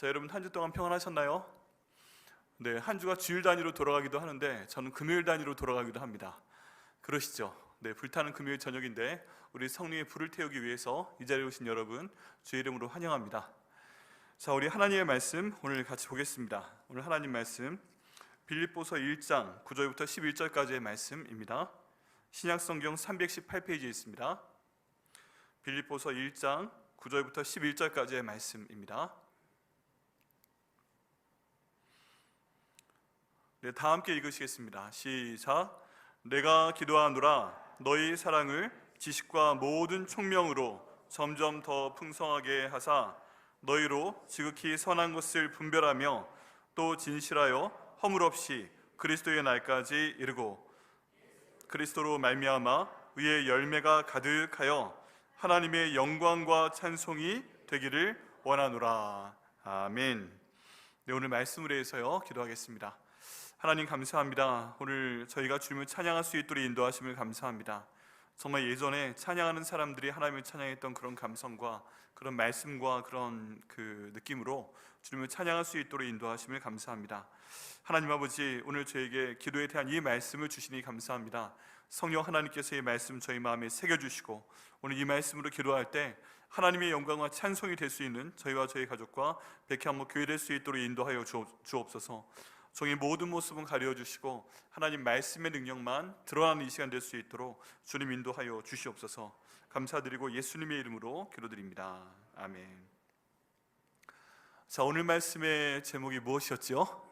자, 여러분 한 주 동안 평안하셨나요? 네, 한 주가 주일 단위로 돌아가기도 하는데 저는 금요일 단위로 돌아가기도 합니다. 그러시죠? 네, 불타는 금요일 저녁인데 우리 성령의 불을 태우기 위해서 이 자리에 오신 여러분 주의 이름으로 환영합니다. 자, 우리 하나님의 말씀 오늘 같이 보겠습니다. 오늘 하나님 말씀 빌립보서 1장 9절부터 11절까지의 말씀입니다. 신약성경 318페이지에 있습니다. 빌립보서 1장 9절부터 11절까지의 말씀입니다. 네, 다 함께 읽으시겠습니다. 시작. 내가 기도하노라 너희 사랑을 지식과 모든 총명으로 점점 더 풍성하게 하사 너희로 지극히 선한 것을 분별하며 또 진실하여 허물 없이 그리스도의 날까지 이르고 그리스도로 말미암아 의의 열매가 가득하여 하나님의 영광과 찬송이 되기를 원하노라. 아멘. 네, 오늘 말씀을 위해서요 기도하겠습니다. 하나님 감사합니다. 오늘 저희가 주님을 찬양할 수 있도록 인도하심을 감사합니다. 정말 예전에 찬양하는 사람들이 하나님을 찬양했던 그런 감성과 그런 말씀과 그런 그 느낌으로 주님을 찬양할 수 있도록 인도하심을 감사합니다. 하나님 아버지, 오늘 저에게 기도에 대한 이 말씀을 주시니 감사합니다. 성령 하나님께서 이 말씀 저희 마음에 새겨주시고 오늘 이 말씀으로 기도할 때 하나님의 영광과 찬송이 될 수 있는 저희와 저희 가족과 백향목 교회 될 수 있도록 인도하여 주옵소서. 종의 모든 모습은 가려주시고 하나님 말씀의 능력만 드러나는 이 시간 될 수 있도록 주님 인도하여 주시옵소서. 감사드리고 예수님의 이름으로 기도드립니다. 아멘. 자, 오늘 말씀의 제목이 무엇이었죠?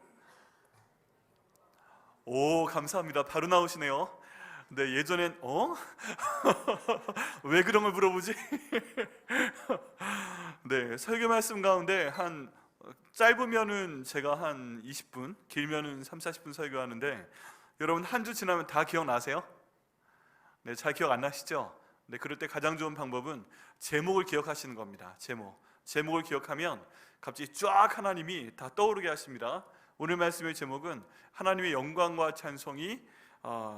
오, 감사합니다. 바로 나오시네요. 네, 예전엔 왜 그런 걸 물어보지? 네, 설교 말씀 가운데 한 짧으면은 제가 한 20분, 길면은 3, 40분 설교하는데 여러분 한 주 지나면 다 기억나세요? 네, 잘 기억 안 나시죠? 네, 그럴 때 가장 좋은 방법은 제목을 기억하시는 겁니다. 제목을 기억하면 갑자기 쫙 하나님이 다 떠오르게 하십니다. 오늘 말씀의 제목은 하나님의 영광과 찬송이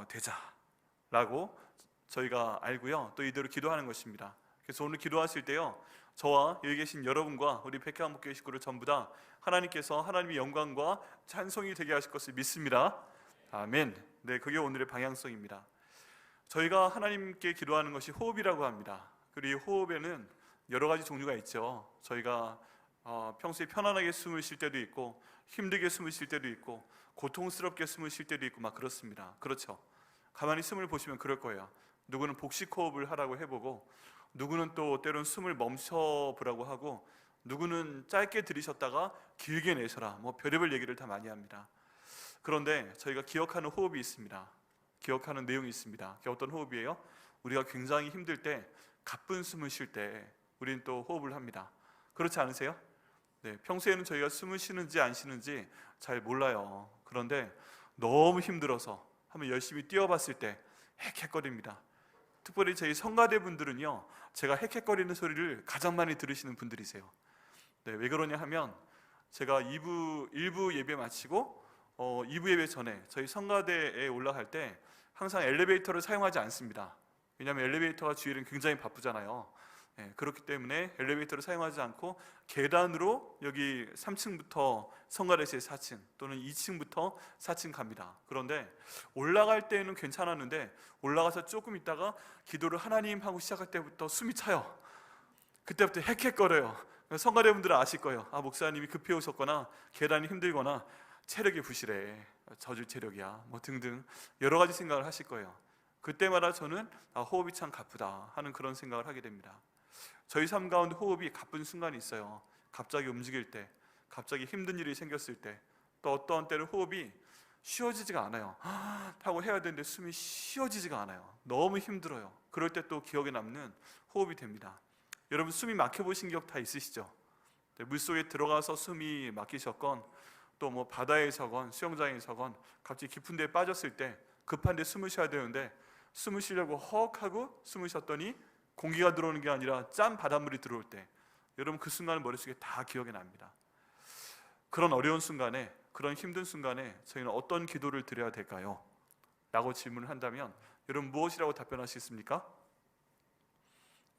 되자라고 저희가 알고요, 또 이대로 기도하는 것입니다. 그래서 오늘 기도하실 때요, 저와 여기 계신 여러분과 우리 백향목교회 식구를 전부 다 하나님께서 하나님의 영광과 찬송이 되게 하실 것을 믿습니다. 아멘. 네, 그게 오늘의 방향성입니다. 저희가 하나님께 기도하는 것이 호흡이라고 합니다. 그리고 이 호흡에는 여러 가지 종류가 있죠. 저희가 평소에 편안하게 숨을 쉴 때도 있고 힘들게 숨을 쉴 때도 있고 고통스럽게 숨을 쉴 때도 있고 막 그렇습니다. 그렇죠? 가만히 숨을 보시면 그럴 거예요. 누구는 복식 호흡을 하라고 해보고 누구는 또 때론 숨을 멈춰보라고 하고 누구는 짧게 들이셨다가 길게 내셔라, 뭐 별의별 얘기를 다 많이 합니다. 그런데 저희가 기억하는 호흡이 있습니다. 기억하는 내용이 있습니다. 그게 어떤 호흡이에요? 우리가 굉장히 힘들 때 가쁜 숨을 쉴 때 우리는 또 호흡을 합니다. 그렇지 않으세요? 네, 평소에는 저희가 숨을 쉬는지 안 쉬는지 잘 몰라요. 그런데 너무 힘들어서 한번 열심히 뛰어봤을 때 헥헥거립니다. 특별히 저희 성가대 분들은요, 제가 헥헥거리는 소리를 가장 많이 들으시는 분들이세요. 네, 왜 그러냐 하면 제가 1부 예배 마치고 2부 예배 전에 저희 성가대에 올라갈 때 항상 엘리베이터를 사용하지 않습니다. 왜냐하면 엘리베이터가 주일은 굉장히 바쁘잖아요. 네, 그렇기 때문에 엘리베이터를 사용하지 않고 계단으로 여기 3층부터 성가대실 4층 또는 2층부터 4층 갑니다. 그런데 올라갈 때는 괜찮았는데 올라가서 조금 있다가 기도를 하나님 하고 시작할 때부터 숨이 차요. 그때부터 헥헥거려요. 성가대분들은 아실 거예요. 목사님이 급해 오셨거나 계단이 힘들거나 체력이 부실해, 저질 체력이야, 뭐 등등 여러 가지 생각을 하실 거예요. 그때마다 저는 호흡이 참 가쁘다 하는 그런 생각을 하게 됩니다. 저희 삶 가운데 호흡이 가쁜 순간이 있어요. 갑자기 움직일 때, 갑자기 힘든 일이 생겼을 때, 또 어떤 때는 호흡이 쉬어지지가 않아요. 하고 해야 되는데 숨이 쉬어지지가 않아요. 너무 힘들어요. 그럴 때 또 기억에 남는 호흡이 됩니다. 여러분 숨이 막혀보신 기억 다 있으시죠? 물속에 들어가서 숨이 막히셨건 또 뭐 바다에서건 수영장에서건 갑자기 깊은 데에 빠졌을 때 급한 데 숨을 쉬어야 되는데 숨을 쉬려고 헉 하고 숨을 쉬었더니 공기가 들어오는 게 아니라 짠 바닷물이 들어올 때 여러분 그 순간은 머릿속에 다 기억이 납니다. 그런 어려운 순간에, 그런 힘든 순간에 저희는 어떤 기도를 드려야 될까요? 라고 질문을 한다면 여러분 무엇이라고 답변하시겠습니까?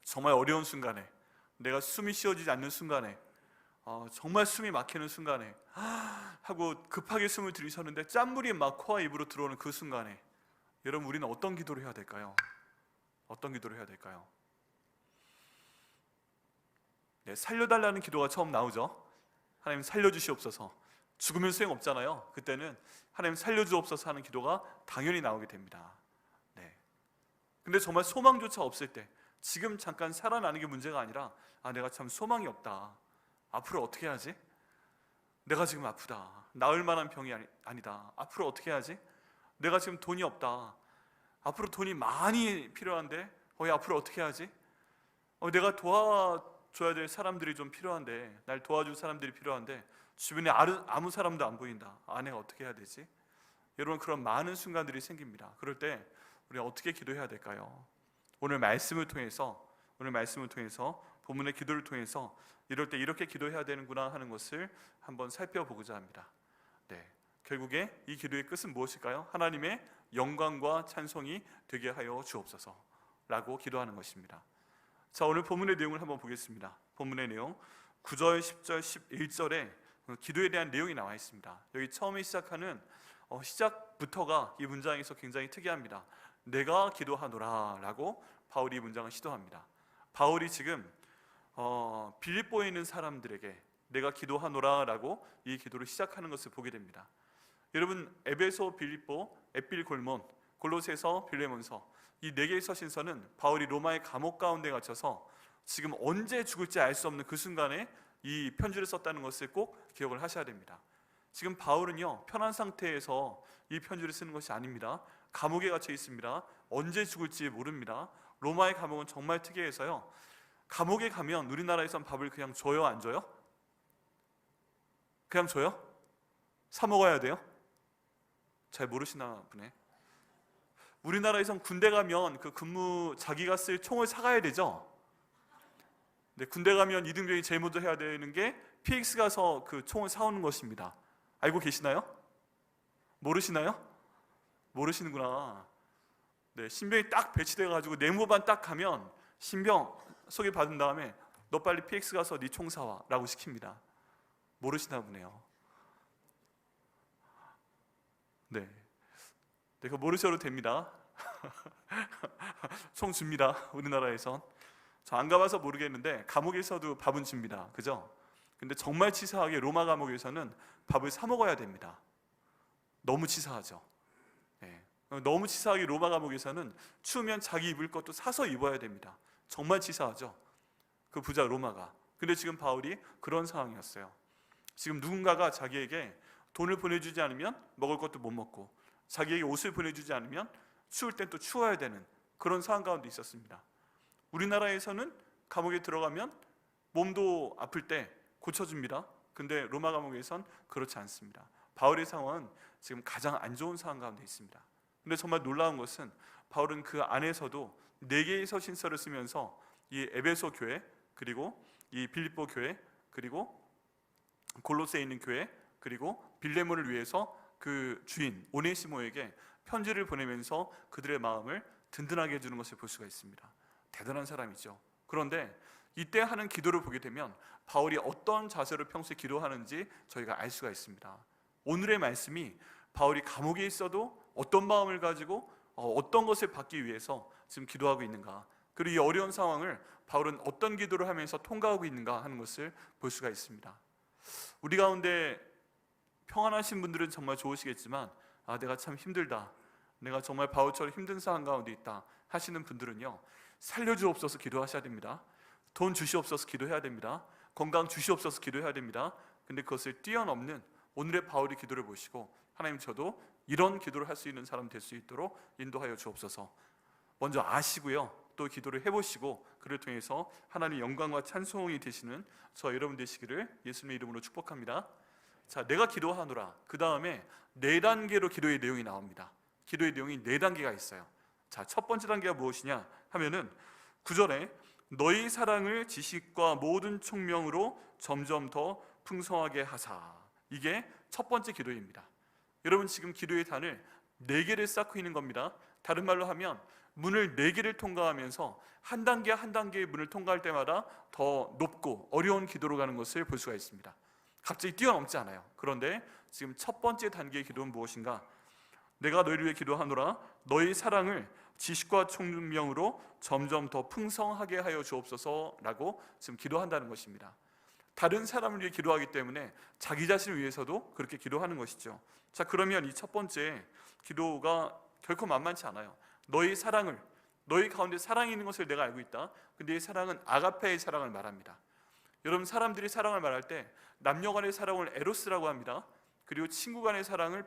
정말 어려운 순간에, 내가 숨이 쉬어지지 않는 순간에 정말 숨이 막히는 순간에 하고 급하게 숨을 들이셨는데 짠물이 막 코와 입으로 들어오는 그 순간에 여러분, 우리는 어떤 기도를 해야 될까요? 어떤 기도를 해야 될까요? 네, 살려달라는 기도가 처음 나오죠. 하나님 살려주시옵소서. 죽으면 소용없잖아요. 그때는 하나님 살려주옵소서 하는 기도가 당연히 나오게 됩니다. 네. 근데 정말 소망조차 없을 때, 지금 잠깐 살아나는 게 문제가 아니라 내가 참 소망이 없다, 앞으로 어떻게 하지? 내가 지금 아프다, 나을 만한 병이 아니다, 앞으로 어떻게 하지? 내가 지금 돈이 없다, 앞으로 돈이 많이 필요한데 앞으로 어떻게 하지? 내가 도와줘야 될 사람들이 좀 필요한데, 날 도와줄 사람들이 필요한데 주변에 아무 사람도 안 보인다, 내가 어떻게 해야 되지? 여러분, 그런 많은 순간들이 생깁니다. 그럴 때 우리 어떻게 기도해야 될까요? 오늘 말씀을 통해서 본문의 기도를 통해서 이럴 때 이렇게 기도해야 되는구나 하는 것을 한번 살펴보고자 합니다. 네, 결국에 이 기도의 끝은 무엇일까요? 하나님의 영광과 찬송이 되게 하여 주옵소서 라고 기도하는 것입니다. 자, 오늘 본문의 내용을 한번 보겠습니다. 본문의 내용 9절, 10절, 11절에 기도에 대한 내용이 나와 있습니다. 여기 처음에 시작하는 시작부터가 이 문장에서 굉장히 특이합니다. 내가 기도하노라 라고 바울이 이 문장을 시도합니다. 바울이 지금 빌립보에 있는 사람들에게 내가 기도하노라 라고 이 기도를 시작하는 것을 보게 됩니다. 여러분, 에베소, 빌립보, 에필골몬, 골로새서, 빌레몬서, 이 네 개의 서신서는 바울이 로마의 감옥 가운데 갇혀서 지금 언제 죽을지 알 수 없는 그 순간에 이 편지를 썼다는 것을 꼭 기억을 하셔야 됩니다. 지금 바울은요, 편한 상태에서 이 편지를 쓰는 것이 아닙니다. 감옥에 갇혀 있습니다. 언제 죽을지 모릅니다. 로마의 감옥은 정말 특이해서요, 감옥에 가면 우리나라에선 밥을 그냥 줘요, 안 줘요? 그냥 줘요? 사 먹어야 돼요? 잘 모르시나 보네. 우리나라에선 군대 가면 그 자기가 쓸 총을 사가야 되죠. 근데 군대 가면 이등병이 제일 먼저 해야 되는 게 PX 가서 그 총을 사오는 것입니다. 알고 계시나요? 모르시나요? 모르시는구나. 네, 신병이 딱 배치돼 가지고 내무반 딱 가면 신병 소개받은 다음에 너 빨리 PX 가서 네 총 사와 라고 시킵니다. 모르시나 보네요. 네, 그거 모르셔도 됩니다. 총 줍니다. 우리나라에선. 저 안 가봐서 모르겠는데 감옥에서도 밥은 줍니다. 그죠? 근데 정말 치사하게 로마 감옥에서는 밥을 사 먹어야 됩니다. 너무 치사하죠. 네. 너무 치사하게 로마 감옥에서는 추우면 자기 입을 것도 사서 입어야 됩니다. 정말 치사하죠, 그 부자 로마가. 근데 지금 바울이 그런 상황이었어요. 지금 누군가가 자기에게 돈을 보내주지 않으면 먹을 것도 못 먹고, 자기에게 옷을 보내주지 않으면 추울 땐 또 추워야 되는 그런 상황 가운데 있었습니다. 우리나라에서는 감옥에 들어가면 몸도 아플 때 고쳐줍니다. 근데 로마 감옥에선 그렇지 않습니다. 바울의 상황은 지금 가장 안 좋은 상황 가운데 있습니다. 근데 정말 놀라운 것은 바울은 그 안에서도 4개의 서신서를 쓰면서 이 에베소 교회, 그리고 이 빌립보 교회, 그리고 골로새에 있는 교회, 그리고 빌레몬을 위해서 그 주인 오네시모에게 편지를 보내면서 그들의 마음을 든든하게 해주는 것을 볼 수가 있습니다. 대단한 사람이죠. 그런데 이때 하는 기도를 보게 되면 바울이 어떤 자세로 평소에 기도하는지 저희가 알 수가 있습니다. 오늘의 말씀이 바울이 감옥에 있어도 어떤 마음을 가지고 어떤 것을 받기 위해서 지금 기도하고 있는가, 그리고 이 어려운 상황을 바울은 어떤 기도를 하면서 통과하고 있는가 하는 것을 볼 수가 있습니다. 우리 가운데 평안하신 분들은 정말 좋으시겠지만 내가 참 힘들다, 내가 정말 바울처럼 힘든 상황 가운데 있다 하시는 분들은요, 살려주옵소서 기도하셔야 됩니다. 돈 주시옵소서 기도해야 됩니다. 건강 주시옵소서 기도해야 됩니다. 근데 그것을 뛰어넘는 오늘의 바울의 기도를 보시고, 하나님, 저도 이런 기도를 할 수 있는 사람 될 수 있도록 인도하여 주옵소서 먼저 아시고요, 또 기도를 해보시고 그를 통해서 하나님의 영광과 찬송이 되시는 저 여러분 되시기를 예수님의 이름으로 축복합니다. 자, 내가 기도하노라, 그 다음에 4단계로 기도의 내용이 나옵니다. 기도의 내용이 4단계가 있어요. 자, 첫 번째 단계가 무엇이냐 하면은 9절에 너희 사랑을 지식과 모든 총명으로 점점 더 풍성하게 하사, 이게 첫 번째 기도입니다. 여러분, 지금 기도의 단을 4개를 쌓고 있는 겁니다. 다른 말로 하면 문을 4개를 통과하면서 한 단계 한 단계의 문을 통과할 때마다 더 높고 어려운 기도로 가는 것을 볼 수가 있습니다. 갑자기 뛰어넘지 않아요. 그런데 지금 첫 번째 단계의 기도는 무엇인가? 내가 너희를 위해 기도하노라. 너희 사랑을 지식과 총명으로 점점 더 풍성하게 하여 주옵소서라고 지금 기도한다는 것입니다. 다른 사람을 위해 기도하기 때문에 자기 자신을 위해서도 그렇게 기도하는 것이죠. 자, 그러면 이 첫 번째 기도가 결코 만만치 않아요. 너희 사랑을, 너희 가운데 사랑이 있는 것을 내가 알고 있다. 근데 이 사랑은 아가페의 사랑을 말합니다. 여러분, 사람들이 사랑을 말할 때 남녀 간의 사랑을 에로스라고 합니다. 그리고 친구 간의 사랑을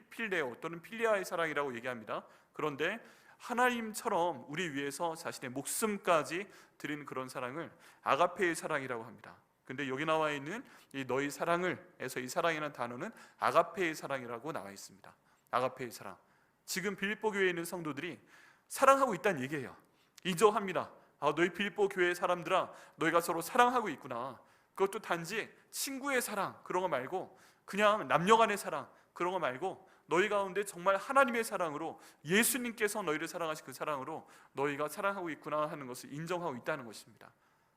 필레오 또는 필리아의 사랑이라고 얘기합니다. 그런데 하나님처럼 우리 위해서 자신의 목숨까지 드린 그런 사랑을 아가페의 사랑이라고 합니다. 근데 여기 나와 있는 이 너희 사랑을 에서 이 사랑이라는 단어는 아가페의 사랑이라고 나와 있습니다. 아가페의 사랑. 지금 빌립보 교회에 있는 성도들이 사랑하고 있다는 얘기예요. 인정합니다. 너희 빌립보 교회 사람들아, 너희가 서로 사랑하고 있구나. 그것도 단지 친구의 사랑 그런 거 말고, 그냥 남녀 간의 사랑 그런 거 말고, 너희 가운데 정말 하나님의 사랑으로, 예수님께서 너희를 사랑하신 그 사랑으로 너희가 사랑하고 있구나 하는 것을 인정하고 있다는 것입니다.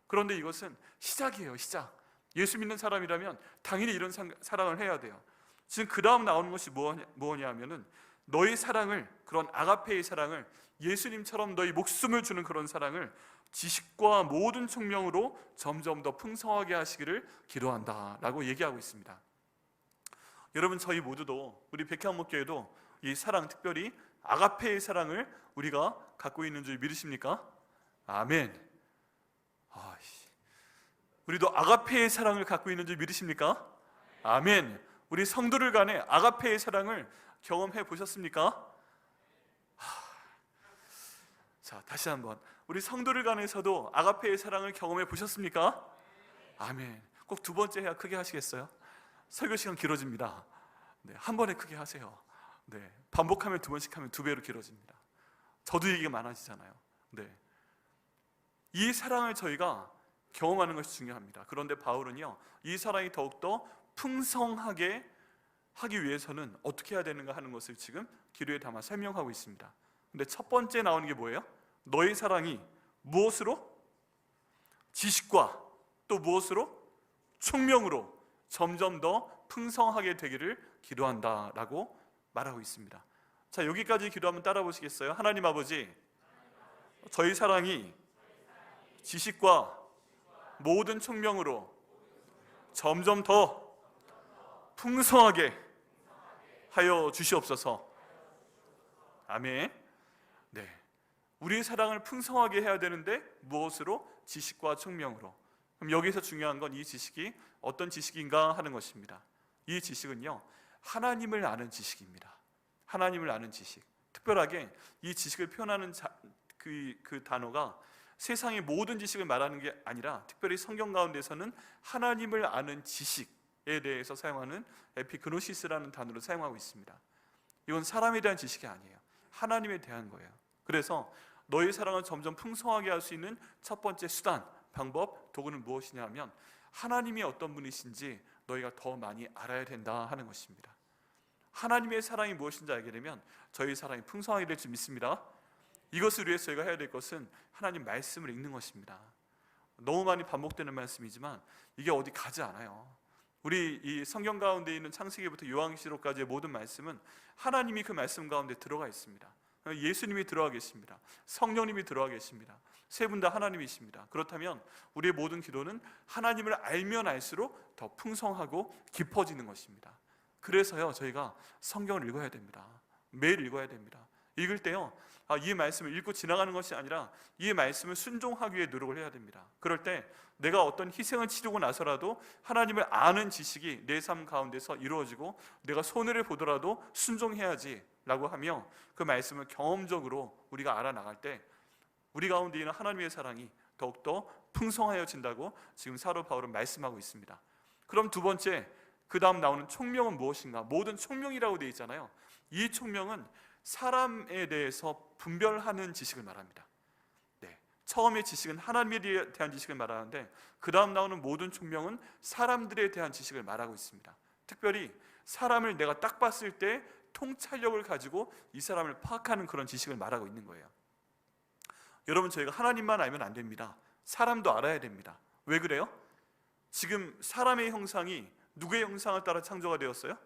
그런데 이것은 시작이에요. 시작. 예수 믿는 사람이라면 당연히 이런 사랑을 해야 돼요. 지금 그 다음 나오는 것이 뭐냐 하면은, 너희 사랑을, 그런 아가페의 사랑을, 예수님처럼 너희 목숨을 주는 그런 사랑을 지식과 모든 총명으로 점점 더 풍성하게 하시기를 기도한다 라고 얘기하고 있습니다. 여러분, 저희 모두도, 우리 백향목교회도 이 사랑, 특별히 아가페의 사랑을 우리가 갖고 있는 줄 믿으십니까? 아멘. 우리도 아가페의 사랑을 갖고 있는 줄 믿으십니까? 아멘. 우리 성도들 간에 아가페의 사랑을 경험해 보셨습니까? 자, 다시 한번, 우리 성도들 간에서도 아가페의 사랑을 경험해 보셨습니까? 아멘. 꼭 두 번째 해야 크게 하시겠어요? 설교 시간 길어집니다. 네, 한 번에 크게 하세요. 네, 반복하면 2번씩 하면 2배로 길어집니다. 저도 얘기가 많아지잖아요. 네, 이 사랑을 저희가 경험하는 것이 중요합니다. 그런데 바울은요, 이 사랑이 더욱더 풍성하게 하기 위해서는 어떻게 해야 되는가 하는 것을 지금 기도에 담아 설명하고 있습니다. 근데 첫 번째 나오는 게 뭐예요? 너희 사랑이 무엇으로? 지식과 또 무엇으로? 총명으로 점점 더 풍성하게 되기를 기도한다라고 말하고 있습니다. 자, 여기까지 기도 한번 따라 보시겠어요? 하나님 아버지, 저희 사랑이 지식과 모든 총명으로 점점 더 풍성하게 하여 주시옵소서. 아멘. 네, 우리의 사랑을 풍성하게 해야 되는데 무엇으로? 지식과 총명으로. 그럼 여기서 중요한 건 이 지식이 어떤 지식인가 하는 것입니다. 이 지식은요, 하나님을 아는 지식입니다. 하나님을 아는 지식. 특별하게 이 지식을 표현하는 그 단어가 세상의 모든 지식을 말하는 게 아니라, 특별히 성경 가운데서는 하나님을 아는 지식에 대해서 사용하는 에피그노시스라는 단어를 사용하고 있습니다. 이건 사람에 대한 지식이 아니에요. 하나님에 대한 거예요. 그래서 너의 사랑을 점점 풍성하게 할 수 있는 첫 번째 수단, 방법, 도구는 무엇이냐 하면, 하나님이 어떤 분이신지 너희가 더 많이 알아야 된다 하는 것입니다. 하나님의 사랑이 무엇인지 알게 되면 저희 사랑이 풍성하게 될 줄 믿습니다. 이것을 위해서 저희가 해야 될 것은 하나님 말씀을 읽는 것입니다. 너무 많이 반복되는 말씀이지만 이게 어디 가지 않아요. 우리 이 성경 가운데 있는 창세기부터 요한계시록까지의 모든 말씀은 하나님이 그 말씀 가운데 들어가 있습니다. 예수님이 들어가 계십니다. 성령님이 들어가 계십니다. 세 분 다 하나님이십니다. 그렇다면 우리의 모든 기도는 하나님을 알면 알수록 더 풍성하고 깊어지는 것입니다. 그래서요, 저희가 성경을 읽어야 됩니다. 매일 읽어야 됩니다. 읽을 때요, 이 말씀을 읽고 지나가는 것이 아니라 이 말씀을 순종하기 위해 노력을 해야 됩니다. 그럴 때 내가 어떤 희생을 치르고 나서라도 하나님을 아는 지식이 내 삶 가운데서 이루어지고, 내가 손해를 보더라도 순종해야지 라고 하며 그 말씀을 경험적으로 우리가 알아나갈 때 우리 가운데 있는 하나님의 사랑이 더욱더 풍성하여진다고 지금 사도 바울은 말씀하고 있습니다. 그럼 두 번째, 그 다음 나오는 총명은 무엇인가? 모든 총명이라고 되어 있잖아요. 이 총명은 사람에 대해서 분별하는 지식을 말합니다. 네, 처음의 지식은 하나님에 대한 지식을 말하는데, 그 다음 나오는 모든 총명은 사람들에 대한 지식을 말하고 있습니다. 특별히 사람을 내가 딱 봤을 때 통찰력을 가지고 이 사람을 파악하는 그런 지식을 말하고 있는 거예요. 여러분, 저희가 하나님만 알면 안 됩니다. 사람도 알아야 됩니다. 왜 그래요? 지금 사람의 형상이 누구의 형상을 따라 창조가 되었어요?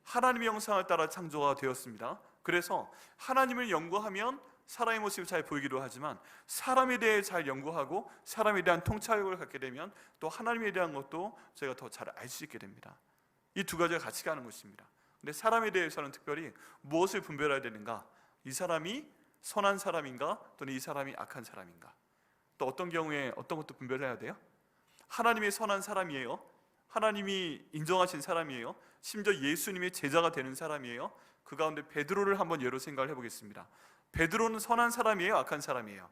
하나님의 형상을 따라 창조가 되었습니다. 그래서 하나님을 연구하면 사람의 모습이 잘 보이기도 하지만, 사람에 대해 잘 연구하고 사람에 대한 통찰력을 갖게 되면 또 하나님에 대한 것도 저희가 더 잘 알 수 있게 됩니다. 이 두 가지가 같이 가는 것입니다. 근데 사람에 대해서는 특별히 무엇을 분별해야 되는가? 이 사람이 선한 사람인가, 또는 이 사람이 악한 사람인가? 또 어떤 경우에 어떤 것도 분별해야 돼요? 하나님의 선한 사람이에요? 하나님이 인정하신 사람이에요? 심지어 예수님의 제자가 되는 사람이에요? 그 가운데 베드로를 한번 예로 생각을 해보겠습니다. 베드로는 선한 사람이에요? 악한 사람이에요?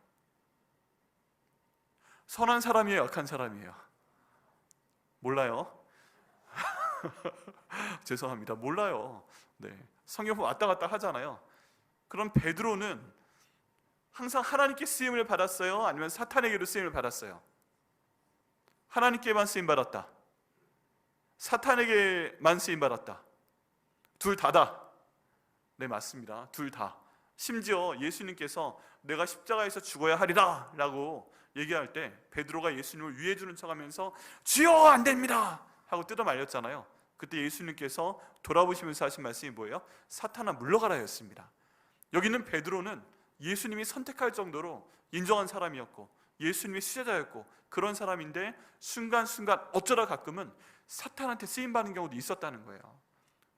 선한 사람이에요? 악한 사람이에요? 몰라요? 죄송합니다. 몰라요. 네. 성경 왔다 갔다 하잖아요. 그럼 베드로는 항상 하나님께 쓰임을 받았어요? 아니면 사탄에게로 쓰임을 받았어요? 하나님께만 쓰임 받았다, 사탄에게만 쓰임 받았다? 둘 다다. 네, 맞습니다. 둘 다. 심지어 예수님께서 내가 십자가에서 죽어야 하리라 라고 얘기할 때 베드로가 예수님을 위해 주는 척하면서 주여 안 됩니다 하고 뜯어 말렸잖아요. 그때 예수님께서 돌아보시면서 하신 말씀이 뭐예요? 사탄아 물러가라 였습니다. 여기는 베드로는 예수님이 선택할 정도로 인정한 사람이었고 예수님의 수제자였고 그런 사람인데, 순간순간 어쩌다 가끔은 사탄한테 쓰임받는 경우도 있었다는 거예요.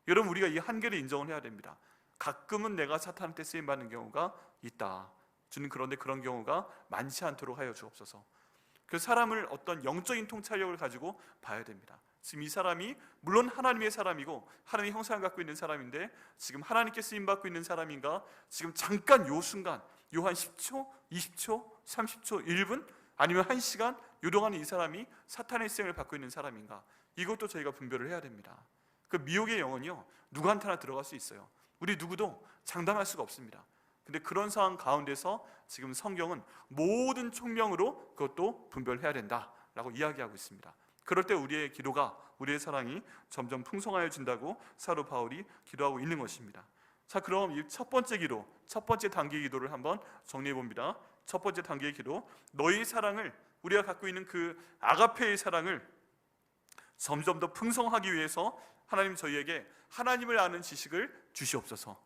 여러분, 우리가 이 한계를 인정을 해야 됩니다. 가끔은 내가 사탄한테 쓰임받는 경우가 있다. 주님, 그런데 그런 경우가 많지 않도록 하여 주옵소서. 그 사람을 어떤 영적인 통찰력을 가지고 봐야 됩니다. 지금 이 사람이 물론 하나님의 사람이고 하나님의 형상을 갖고 있는 사람인데, 지금 하나님께 쓰임받고 있는 사람인가, 지금 잠깐 요 순간 요 한 10초, 20초, 30초, 1분 아니면 1시간 요 동안에 이 사람이 사탄의 쓰임을 받고 있는 사람인가, 이것도 저희가 분별을 해야 됩니다. 그 미혹의 영은요, 누구한테나 들어갈 수 있어요. 우리 누구도 장담할 수가 없습니다. 근데 그런 상황 가운데서 지금 성경은 모든 총명으로 그것도 분별해야 된다라고 이야기하고 있습니다. 그럴 때 우리의 기도가, 우리의 사랑이 점점 풍성하여진다고 사도 바울이 기도하고 있는 것입니다. 자, 그럼 이 첫 번째 기도, 첫 번째 단계 기도를 한번 정리해 봅니다. 첫 번째 단계의 기도, 너희 사랑을, 우리가 갖고 있는 그 아가페의 사랑을 점점 더 풍성하기 위해서 하나님 저희에게 하나님을 아는 지식을 주시옵소서.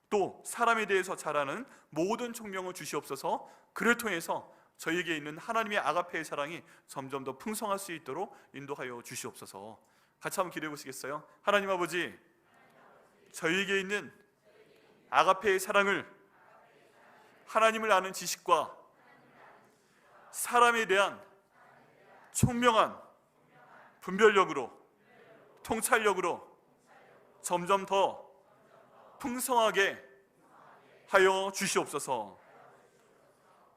또 사람에 대해서 잘 아는 모든 총명을 주시옵소서. 그를 통해서 저희에게 있는 하나님의 아가페의 사랑이 점점 더 풍성할 수 있도록 인도하여 주시옵소서. 같이 한번 기도해 보시겠어요? 하나님 아버지, 저희에게 있는 아가페의 사랑을 하나님을 아는 지식과 사람에 대한 총명한 분별력으로, 통찰력으로 점점 더 풍성하게 하여 주시옵소서.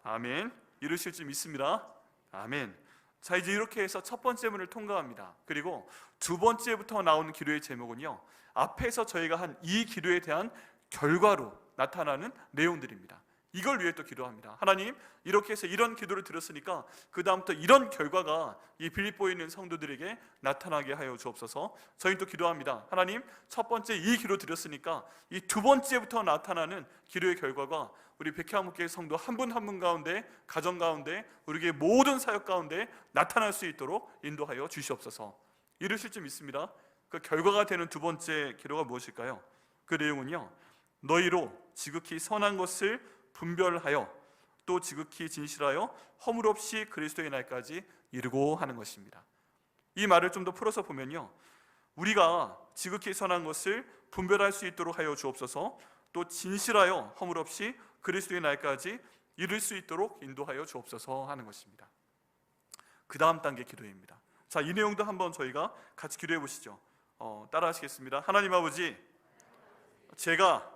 아멘. 이루실 줄 믿습니다. 아멘. 자, 이제 이렇게 해서 첫 번째 문을 통과합니다. 그리고 두 번째부터 나오는 기도의 제목은요, 앞에서 저희가 한 이 기도에 대한 결과로 나타나는 내용들입니다. 이걸 위해 또 기도합니다. 하나님, 이렇게 해서 이런 기도를 드렸으니까 그 다음부터 이런 결과가 이 빌립보에 있는 성도들에게 나타나게 하여 주옵소서. 저희는 또 기도합니다. 하나님, 첫 번째 이 기도 드렸으니까 이 두 번째부터 나타나는 기도의 결과가 우리 백향목교회 성도 한 분 한 분 가운데, 가정 가운데, 우리의 모든 사역 가운데 나타날 수 있도록 인도하여 주시옵소서. 이루실 줄 믿습니다. 그 결과가 되는 두 번째 기도가 무엇일까요? 그 내용은요, 너희로 지극히 선한 것을 분별하여 또 지극히 진실하여 허물 없이 그리스도의 날까지 이르고 하는 것입니다. 이 말을 좀 더 풀어서 보면요, 우리가 지극히 선한 것을 분별할 수 있도록 하여 주옵소서. 또 진실하여 허물 없이 그리스도의 날까지 이룰 수 있도록 인도하여 주옵소서 하는 것입니다. 그 다음 단계 기도입니다. 자, 이 내용도 한번 저희가 같이 기도해 보시죠. 따라 하시겠습니다. 하나님 아버지, 제가,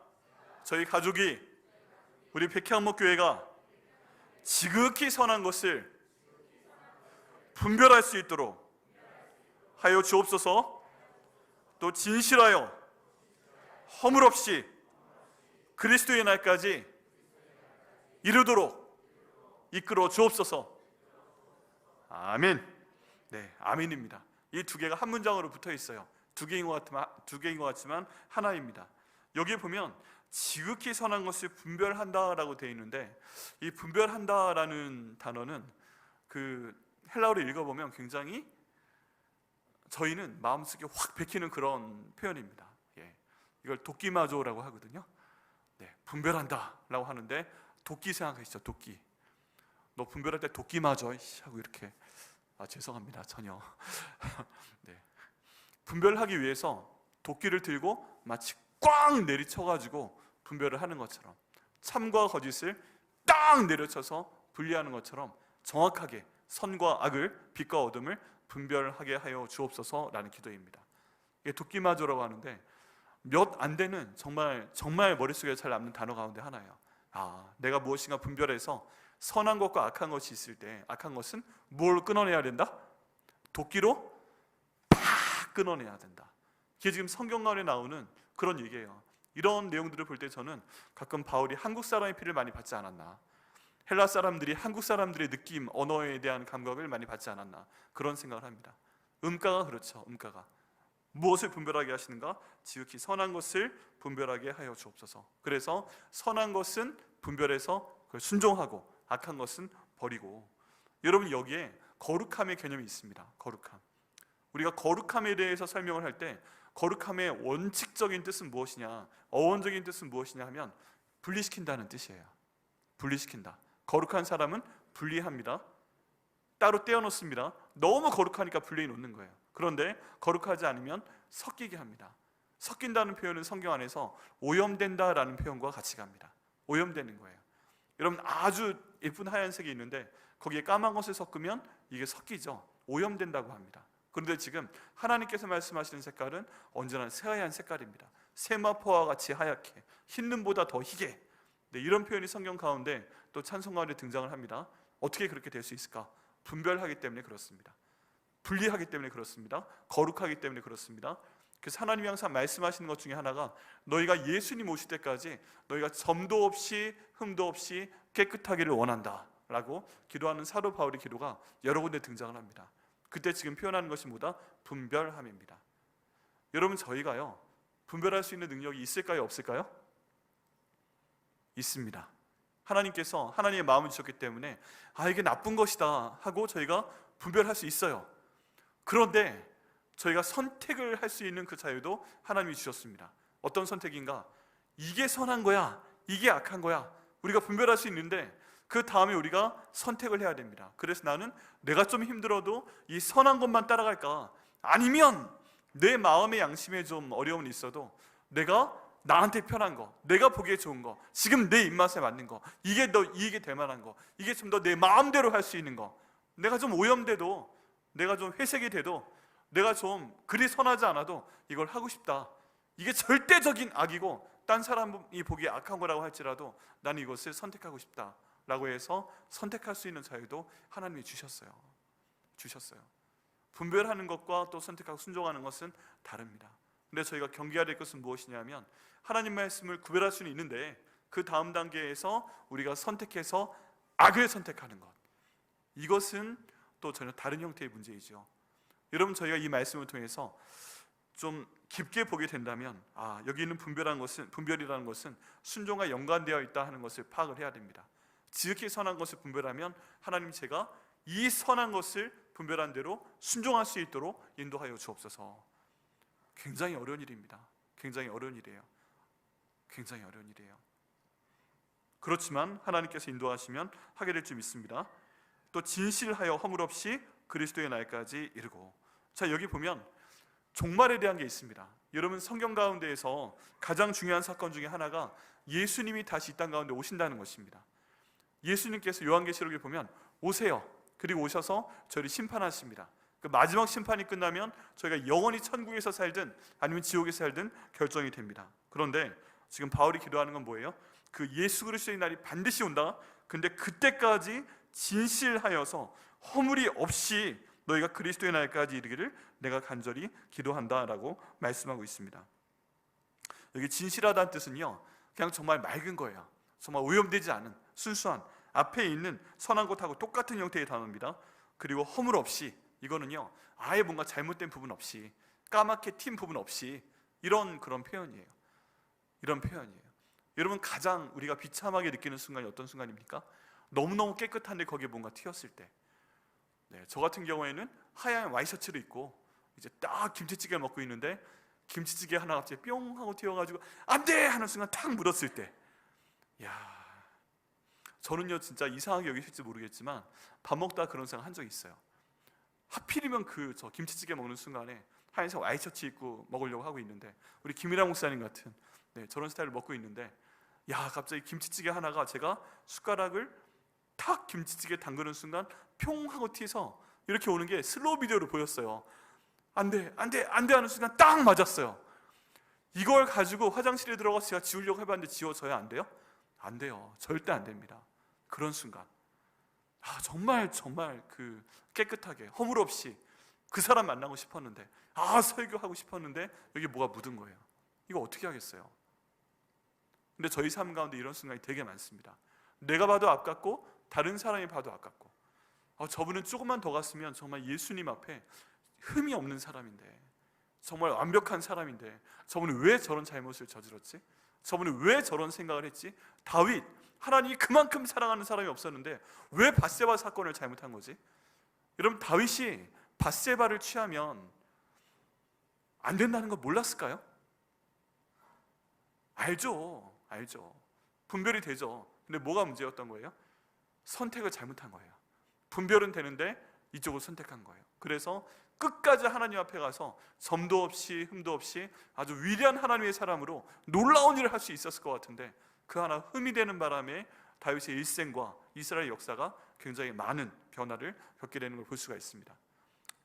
저희 가족이, 우리 백향목교회가 지극히 선한 것을 분별할 수 있도록 하여 주옵소서. 또 진실하여 허물 없이 그리스도의 날까지 이르도록 이끌어 주옵소서. 아멘. 네, 아멘입니다. 이 두 개가 한 문장으로 붙어 있어요. 두 개인 것 같지만 하나입니다. 여기에 보면 지극히 선한 것을 분별한다라고 되어 있는데, 이 분별한다라는 단어는 그 헬라어로 읽어보면 굉장히 저희는 마음속에 확 bek히는 그런 표현입니다. 이걸 도끼마조라고 하거든요. 분별한다라고 하는데, 도끼 생각하시죠? 도끼. 너 분별할 때 도끼 맞아 하고 이렇게, 죄송합니다, 전혀. 분별하기 위해서 도끼를 들고 마치 꽝 내리쳐가지고 분별을 하는 것처럼, 참과 거짓을 딱 내려쳐서 분리하는 것처럼 정확하게 선과 악을, 빛과 어둠을 분별하게 하여 주옵소서라는 기도입니다. 이게 도끼마조라고 하는데, 몇 안 되는 정말 머릿속에 잘 남는 단어 가운데 하나예요. 내가 무엇인가 분별해서 선한 것과 악한 것이 있을 때, 악한 것은 뭘 끊어내야 된다? 도끼로 팍 끊어내야 된다. 이게 지금 성경 가운데 나오는 그런 얘기예요. 이런 내용들을 볼 때 저는 가끔 바울이 한국 사람의 피를 많이 받지 않았나, 헬라 사람들이 한국 사람들의 느낌, 언어에 대한 감각을 많이 받지 않았나, 그런 생각을 합니다. 음가가 그렇죠. 음가가 무엇을 분별하게 하시는가? 지극히 선한 것을 분별하게 하여 주옵소서. 그래서 선한 것은 분별해서 그걸 순종하고, 악한 것은 버리고. 여러분, 여기에 거룩함의 개념이 있습니다. 거룩함. 우리가 거룩함에 대해서 설명을 할 때, 거룩함의 원칙적인 뜻은 무엇이냐, 어원적인 뜻은 무엇이냐 하면 분리시킨다는 뜻이에요. 분리시킨다. 거룩한 사람은 분리합니다. 따로 떼어놓습니다. 너무 거룩하니까 분리해 놓는 거예요. 그런데 거룩하지 않으면 섞이게 합니다. 섞인다는 표현은 성경 안에서 오염된다라는 표현과 같이 갑니다. 오염되는 거예요. 여러분, 아주 예쁜 하얀색이 있는데 거기에 까만 것을 섞으면 이게 섞이죠. 오염된다고 합니다. 그런데 지금 하나님께서 말씀하시는 색깔은 언제나 새하얀 색깔입니다. 세마포와 같이 하얗게, 흰 눈보다 더 희게. 이런 표현이 성경 가운데 또 찬송 가운데 등장을 합니다. 어떻게 그렇게 될 수 있을까? 분별하기 때문에 그렇습니다. 분리하기 때문에 그렇습니다. 거룩하기 때문에 그렇습니다. 그래서 하나님이 항상 말씀하시는 것 중에 하나가, 너희가 예수님 오실 때까지 너희가 점도 없이 흠도 없이 깨끗하기를 원한다 라고 기도하는 사도 바울의 기도가 여러 군데 등장을 합니다. 그때 지금 표현하는 것이 뭐다? 분별함입니다. 여러분, 저희가요 분별할 수 있는 능력이 있을까요? 없을까요? 있습니다. 하나님께서 하나님의 마음을 주셨기 때문에 이게 나쁜 것이다 하고 저희가 분별할 수 있어요. 그런데 저희가 선택을 할 수 있는 그 자유도 하나님이 주셨습니다. 어떤 선택인가? 이게 선한 거야, 이게 악한 거야, 우리가 분별할 수 있는데 그 다음에 우리가 선택을 해야 됩니다. 그래서 나는 내가 좀 힘들어도 이 선한 것만 따라갈까? 아니면 내 마음의 양심에 좀 어려움이 있어도 내가 나한테 편한 거, 내가 보기에 좋은 거, 지금 내 입맛에 맞는 거, 이게 더 이익이 될 만한 거, 이게 좀 더 내 마음대로 할 수 있는 거, 내가 좀 오염돼도, 내가 좀 회색이 돼도, 내가 좀 그리 선하지 않아도 이걸 하고 싶다. 이게 절대적인 악이고 딴 사람이 보기에 악한 거라고 할지라도 나는 이것을 선택하고 싶다 라고 해서 선택할 수 있는 자유도 하나님이 주셨어요. 분별하는 것과 또 선택하고 순종하는 것은 다릅니다. 근데 저희가 경계해야 될 것은 무엇이냐면, 하나님 말씀을 구별할 수는 있는데 그 다음 단계에서 우리가 선택해서 악을 선택하는 것, 이것은 또 전혀 다른 형태의 문제이죠. 여러분, 저희가 이 말씀을 통해서 좀 깊게 보게 된다면, 여기 있는 분별이라는 것은 순종과 연관되어 있다 하는 것을 파악을 해야 됩니다. 지극히 선한 것을 분별하면 하나님, 제가 이 선한 것을 분별한 대로 순종할 수 있도록 인도하여 주옵소서. 굉장히 어려운 일입니다. 굉장히 어려운 일이에요. 그렇지만 하나님께서 인도하시면 하게 될 줄 믿습니다. 또 진실하여 허물 없이 그리스도의 날까지 이르고. 자, 여기 보면 종말에 대한 게 있습니다. 여러분, 성경 가운데에서 가장 중요한 사건 중에 하나가 예수님이 다시 이 땅 가운데 오신다는 것입니다. 예수님께서 요한계시록에 보면 오세요, 그리고 오셔서 저희를 심판하십니다. 그 마지막 심판이 끝나면 저희가 영원히 천국에서 살든 아니면 지옥에서 살든 결정이 됩니다. 그런데 지금 바울이 기도하는 건 뭐예요? 그 예수 그리스도의 날이 반드시 온다. 근데 그때까지 진실하여서 허물이 없이 너희가 그리스도의 날까지 이르기를 내가 간절히 기도한다라고 말씀하고 있습니다. 여기 진실하다는 뜻은요, 그냥 정말 맑은 거예요. 정말 오염되지 않은 순수한, 앞에 있는 선한 것하고 똑같은 형태의 단어입니다. 그리고 허물 없이, 이거는요 아예 뭔가 잘못된 부분 없이, 까맣게 튄 부분 없이, 이런 그런 표현이에요. 여러분, 가장 우리가 비참하게 느끼는 순간이 어떤 순간입니까? 너무너무 깨끗한데 거기에 뭔가 튀었을 때. 저 같은 경우에는 하얀 와이셔츠를 입고 이제 딱 김치찌개를 먹고 있는데 김치찌개 하나 갑자기 뿅 하고 튀어가지고 안 돼! 하는 순간 탁 묻었을 때, 야, 저는요 진짜 이상하게 여기실지 모르겠지만 밥 먹다가 그런 생각 한 적이 있어요. 하필이면 저 김치찌개 먹는 순간에 하얀색 와이셔츠 입고 먹으려고 하고 있는데, 우리 김일환 목사님 같은 저런 스타일을 먹고 있는데, 야, 갑자기 김치찌개 하나가 제가 숟가락을 탁 김치찌개 담그는 순간 평 하고 튀어서 이렇게 오는 게 슬로우 비디오로 보였어요. 안 돼, 안 돼, 안 돼 하는 순간 딱 맞았어요. 이걸 가지고 화장실에 들어가서 제가 지우려고 해봤는데 지워져야 안 돼요? 안 돼요. 절대 안 됩니다. 그런 순간, 정말 깨끗하게 허물 없이 그 사람 만나고 싶었는데, 설교하고 싶었는데 여기 뭐가 묻은 거예요. 이거 어떻게 하겠어요? 근데 저희 삶 가운데 이런 순간이 되게 많습니다. 내가 봐도 아깝고 다른 사람이 봐도 아깝고, 저분은 조금만 더 갔으면 정말 예수님 앞에 흠이 없는 사람인데, 정말 완벽한 사람인데 저분은 왜 저런 잘못을 저질렀지? 저분은 왜 저런 생각을 했지? 다윗, 하나님이 그만큼 사랑하는 사람이 없었는데 왜 밧세바 사건을 잘못한 거지? 여러분, 다윗이 밧세바를 취하면 안 된다는 거 몰랐을까요? 알죠. 분별이 되죠. 근데 뭐가 문제였던 거예요? 선택을 잘못한 거예요. 분별은 되는데 이쪽을 선택한 거예요. 그래서 끝까지 하나님 앞에 가서 점도 없이 흠도 없이 아주 위대한 하나님의 사람으로 놀라운 일을 할 수 있었을 것 같은데, 그 하나 흠이 되는 바람에 다윗의 일생과 이스라엘 역사가 굉장히 많은 변화를 겪게 되는 걸 볼 수가 있습니다.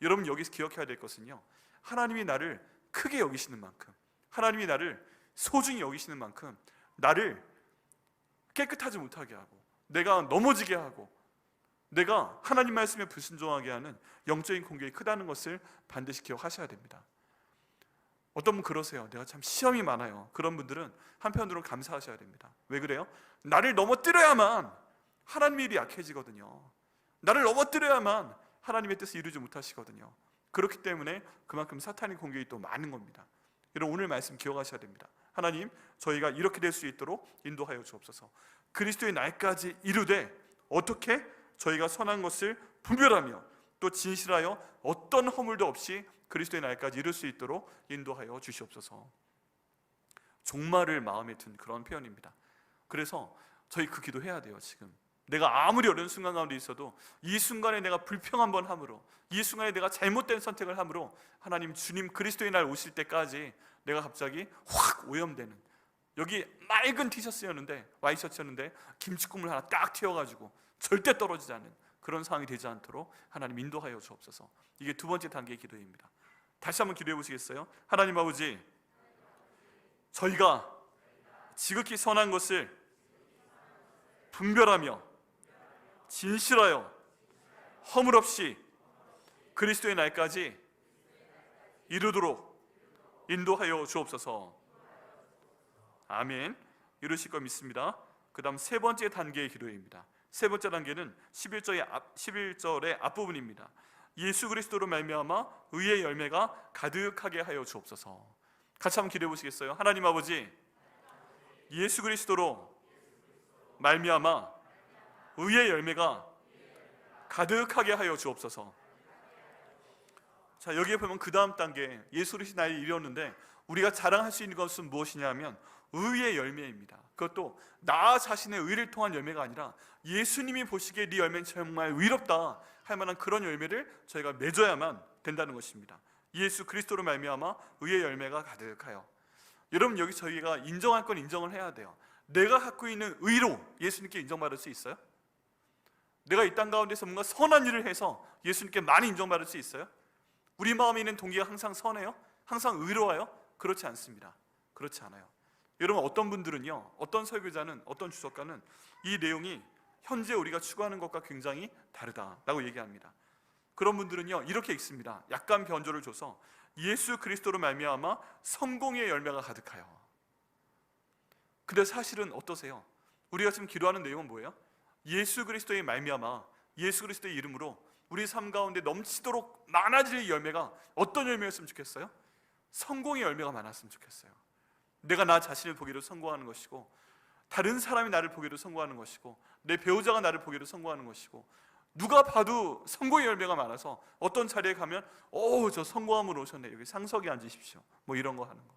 여러분, 여기서 기억해야 될 것은요, 하나님이 나를 크게 여기시는 만큼, 하나님이 나를 소중히 여기시는 만큼 나를 깨끗하지 못하게 하고, 내가 넘어지게 하고, 내가 하나님 말씀에 불순종하게 하는 영적인 공격이 크다는 것을 반드시 기억하셔야 됩니다. 어떤 분 그러세요. 내가 참 시험이 많아요. 그런 분들은 한편으로는 감사하셔야 됩니다. 왜 그래요? 나를 넘어뜨려야만 하나님의 일이 약해지거든요. 나를 넘어뜨려야만 하나님의 뜻을 이루지 못하시거든요. 그렇기 때문에 그만큼 사탄의 공격이 또 많은 겁니다. 여러분, 오늘 말씀 기억하셔야 됩니다. 하나님, 저희가 이렇게 될 수 있도록 인도하여 주옵소서. 그리스도의 날까지 이루되 어떻게 저희가 선한 것을 분별하며 또 진실하여 어떤 허물도 없이 그리스도의 날까지 이룰 수 있도록 인도하여 주시옵소서. 종말을 마음에 든 그런 표현입니다. 그래서 저희 그 기도해야 돼요. 지금 내가 아무리 어려운 순간 가운데 있어도 이 순간에 내가 불평한 번 함으로, 이 순간에 내가 잘못된 선택을 함으로 하나님, 주님 그리스도의 날 오실 때까지 내가 갑자기 확 오염되는, 여기 맑은 티셔츠였는데, 와이셔츠였는데 김치국물 하나 딱 튀어가지고 절대 떨어지지 않는 그런 상황이 되지 않도록 하나님 인도하여 주옵소서. 이게 두 번째 단계의 기도입니다. 다시 한번 기도해 보시겠어요? 하나님 아버지, 저희가 지극히 선한 것을 분별하며 진실하여 허물 없이 그리스도의 날까지 이루도록 인도하여 주옵소서. 아멘. 이루실 거 믿습니다. 그 다음 세 번째 단계의 기도입니다. 세 번째 단계는 11절의 앞부분입니다. 예수 그리스도로 말미암아 의의 열매가 가득하게 하여 주옵소서. 같이 한번 기도해 보시겠어요? 하나님 아버지, 예수 그리스도로 말미암아 의의 열매가 가득하게 하여 주옵소서. 자, 여기에 보면 그 다음 단계, 예수 그리스도 나이에 이르렀는데 우리가 자랑할 수 있는 것은 무엇이냐면 의의 열매입니다. 그것도 나 자신의 의를 통한 열매가 아니라 예수님이 보시기에 네 열매는 정말 의롭다 할 만한 그런 열매를 저희가 맺어야만 된다는 것입니다. 예수 그리스도로 말미암아 의의 열매가 가득하여. 여러분, 여기 저희가 인정할 건 인정을 해야 돼요. 내가 갖고 있는 의로 예수님께 인정받을 수 있어요? 내가 이 땅 가운데서 뭔가 선한 일을 해서 예수님께 많이 인정받을 수 있어요? 우리 마음에 있는 동기가 항상 선해요? 항상 의로워요? 그렇지 않습니다. 그렇지 않아요. 여러분, 어떤 분들은요, 어떤 설교자는, 어떤 주석가는 이 내용이 현재 우리가 추구하는 것과 굉장히 다르다라고 얘기합니다. 그런 분들은요, 이렇게 읽습니다. 약간 변조를 줘서 예수 그리스도로 말미암아 성공의 열매가 가득하여. 근데 사실은 어떠세요? 우리가 지금 기도하는 내용은 뭐예요? 예수 그리스도의 말미암아, 예수 그리스도의 이름으로 우리 삶 가운데 넘치도록 많아질 열매가 어떤 열매였으면 좋겠어요? 성공의 열매가 많았으면 좋겠어요. 내가 나 자신을 보기로 성공하는 것이고, 다른 사람이 나를 보기에도 성공하는 것이고, 내 배우자가 나를 보기에도 성공하는 것이고, 누가 봐도 성공의 열매가 많아서 어떤 자리에 가면 저 성공함으로 오셨네, 여기 상석에 앉으십시오, 뭐 이런 거 하는 거,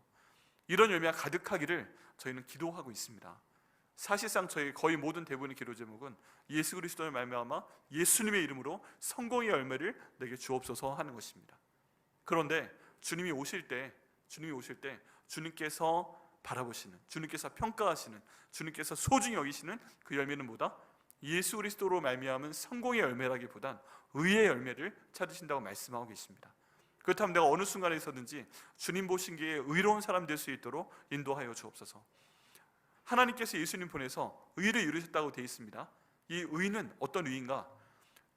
이런 열매가 가득하기를 저희는 기도하고 있습니다. 사실상 저희 거의 모든 대부분의 기도 제목은 예수 그리스도를 말미암아 예수님의 이름으로 성공의 열매를 내게 주옵소서 하는 것입니다. 그런데 주님이 오실 때 주님께서 바라보시는, 주님께서 평가하시는, 주님께서 소중히 여기시는 그 열매는 뭐다? 예수 그리스도로 말미암은 성공의 열매라기보단 의의 열매를 찾으신다고 말씀하고 계십니다. 그렇다면 내가 어느 순간에 있었든지 주님 보시기에 의로운 사람 될 수 있도록 인도하여 주옵소서. 하나님께서 예수님 보내서 의를 이루셨다고 되어 있습니다. 이 의는 어떤 의인가?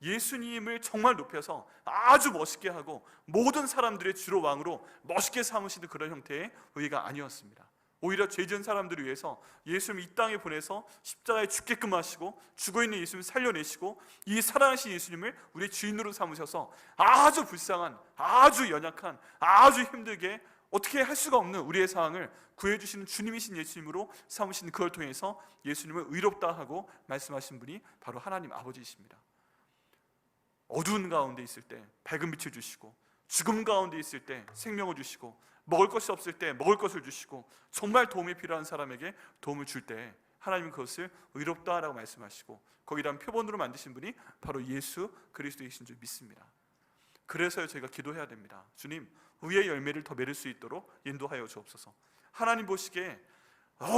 예수님을 정말 높여서 아주 멋있게 하고 모든 사람들의 주로 왕으로 멋있게 삼으시는 그런 형태의 의가 아니었습니다. 오히려 죄 지은 사람들을 위해서 예수님 이 땅에 보내서 십자가에 죽게끔 하시고, 죽어있는 예수님을 살려내시고, 이 살아나신 예수님을 우리의 주인으로 삼으셔서 아주 불쌍한, 아주 연약한, 아주 힘들게 어떻게 할 수가 없는 우리의 상황을 구해주시는 주님이신 예수님으로 삼으신 그걸 통해서 예수님을 의롭다 하고 말씀하신 분이 바로 하나님 아버지이십니다. 어두운 가운데 있을 때 밝은 빛을 주시고, 죽음 가운데 있을 때 생명을 주시고, 먹을 것이 없을 때 먹을 것을 주시고, 정말 도움이 필요한 사람에게 도움을 줄 때 하나님은 그것을 의롭다라고 말씀하시고, 거기다 표본으로 만드신 분이 바로 예수 그리스도이신 줄 믿습니다. 그래서 저희가 기도해야 됩니다. 주님, 의의 열매를 더 맺을 수 있도록 인도하여 주옵소서. 하나님 보시기에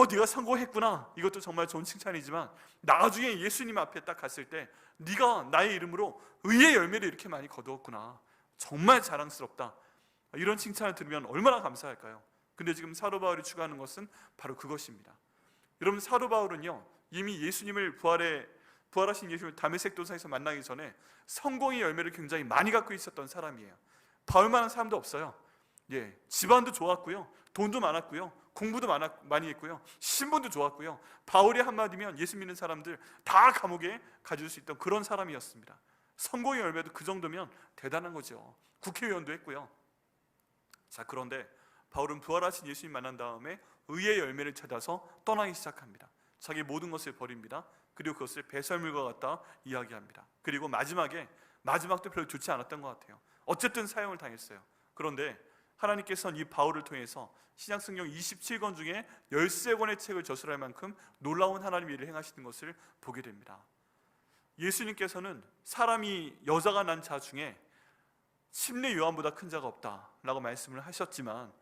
네가 성공했구나, 이것도 정말 좋은 칭찬이지만 나중에 예수님 앞에 딱 갔을 때 네가 나의 이름으로 의의 열매를 이렇게 많이 거두었구나, 정말 자랑스럽다, 이런 칭찬을 들으면 얼마나 감사할까요? 근데 지금 사도 바울이 추구하는 것은 바로 그것입니다. 여러분, 사도 바울은요, 이미 예수님을 부활하신 예수님을 다메섹 도상에서 만나기 전에 성공의 열매를 굉장히 많이 갖고 있었던 사람이에요. 바울만한 사람도 없어요. 집안도 좋았고요, 돈도 많았고요, 공부도 많이 했고요, 신분도 좋았고요. 바울이 한마디면 예수 믿는 사람들 다 감옥에 가줄 수 있던 그런 사람이었습니다. 성공의 열매도 그 정도면 대단한 거죠. 국회의원도 했고요. 자, 그런데 바울은 부활하신 예수님 만난 다음에 의의 열매를 찾아서 떠나기 시작합니다. 자기 모든 것을 버립니다. 그리고 그것을 배설물과 같다 이야기합니다. 그리고 마지막도 별로 좋지 않았던 것 같아요. 어쨌든 사형을 당했어요. 그런데 하나님께서는 이 바울을 통해서 신약성경 27권 중에 13권의 책을 저술할 만큼 놀라운 하나님의 일을 행하시는 것을 보게 됩니다. 예수님께서는 사람이 여자가 난 자 중에 침례 요한보다 큰 자가 없다라고 말씀을 하셨지만,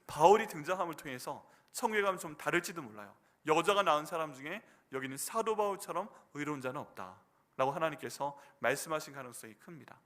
바울이 등장함을 통해서 천국에 가면 좀 다를지도 몰라요. 여자가 낳은 사람 중에 여기는 사도 바울처럼 의로운 자는 없다라고 하나님께서 말씀하신 가능성이 큽니다.